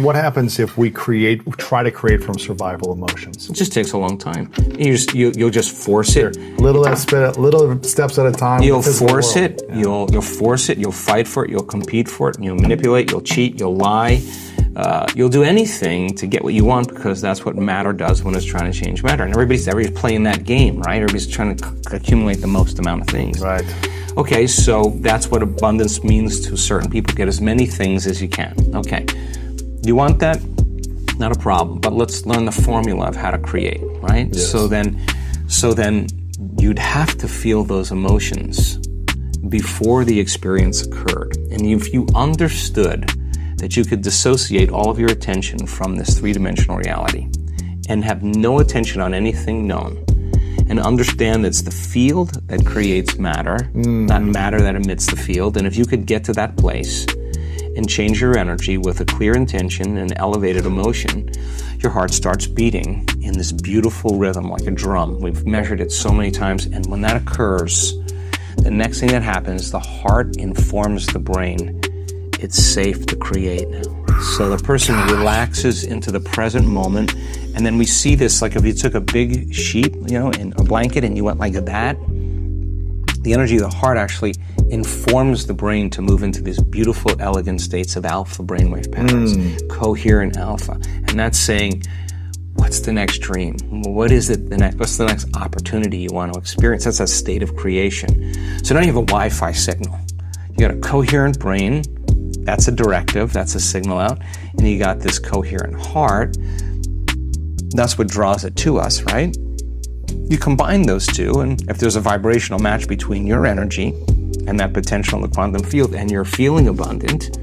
What happens if we try to create from survival emotions? It just takes a long time. You'll just force it. Little steps at a time. You'll force it. Yeah. You'll force it. You'll fight for it. You'll compete for it. You'll manipulate. You'll cheat. You'll lie. You'll do anything to get what you want because that's what matter does when it's trying to change matter. And everybody's playing that game, right? Everybody's trying to accumulate the most amount of things. Right. Okay, so that's what abundance means to certain people. Get as many things as you can. Okay. You want that? Not a problem. But let's learn the formula of how to create, right? Yes. So then you'd have to feel those emotions before the experience occurred. And if you understood that you could dissociate all of your attention from this three-dimensional reality and have no attention on anything known, and understand that it's the field that creates matter, not matter that emits the field, and if you could get to that place and change your energy with a clear intention and elevated emotion, your heart starts beating in this beautiful rhythm like a drum. We've measured it so many times, and when that occurs, the next thing that happens, the heart informs the brain it's safe to create now. So the person relaxes into the present moment, and then we see this like if you took a big sheet, in a blanket, and you went like that, the energy of the heart actually informs the brain to move into these beautiful, elegant states of alpha brainwave patterns, coherent alpha. And that's saying, what's the next dream? What's the next opportunity you want to experience? That's a state of creation. So now you have a Wi-Fi signal. You got a coherent brain, that's a directive, that's a signal out, and you got this coherent heart. That's what draws it to us, right? You combine those two, and if there's a vibrational match between your energy and that potential in the quantum field, and you're feeling abundant,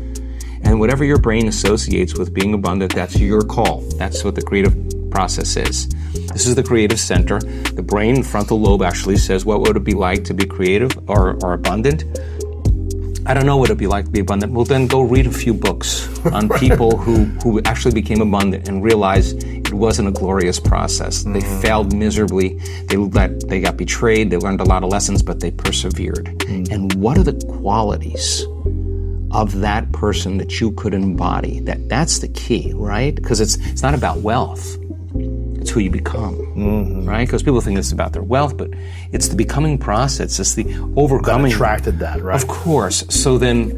and whatever your brain associates with being abundant, that's your call. That's what the creative process is. This is the creative center. The brain frontal lobe actually says, what would it be like to be creative or abundant? I don't know what it'd be like to be abundant. Well, then go read a few books on people who actually became abundant and realized it wasn't a glorious process. They failed miserably. They got betrayed. They learned a lot of lessons, but they persevered. And what are the qualities of that person that you could embody? That's the key, right? Because it's not about wealth. It's who you become, right? Because people think it's about their wealth, but it's the becoming process. It's the overcoming. That attracted that, right? Of course. So then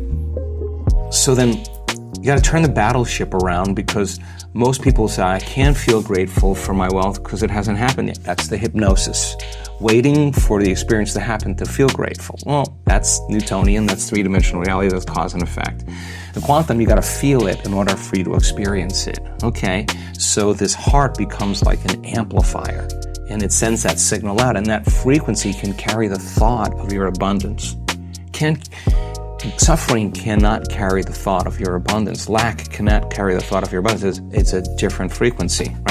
you got to turn the battleship around, because most people say, I can't feel grateful for my wealth because it hasn't happened yet. That's the hypnosis. Waiting for the experience to happen to feel grateful. Well, that's Newtonian, that's three-dimensional reality, that's cause and effect. The quantum, you got to feel it in order for you to experience it. Okay, so this heart becomes like an amplifier, and it sends that signal out, and that frequency can carry the thought of your abundance. Suffering cannot carry the thought of your abundance. Lack cannot carry the thought of your abundance. It's a different frequency, right?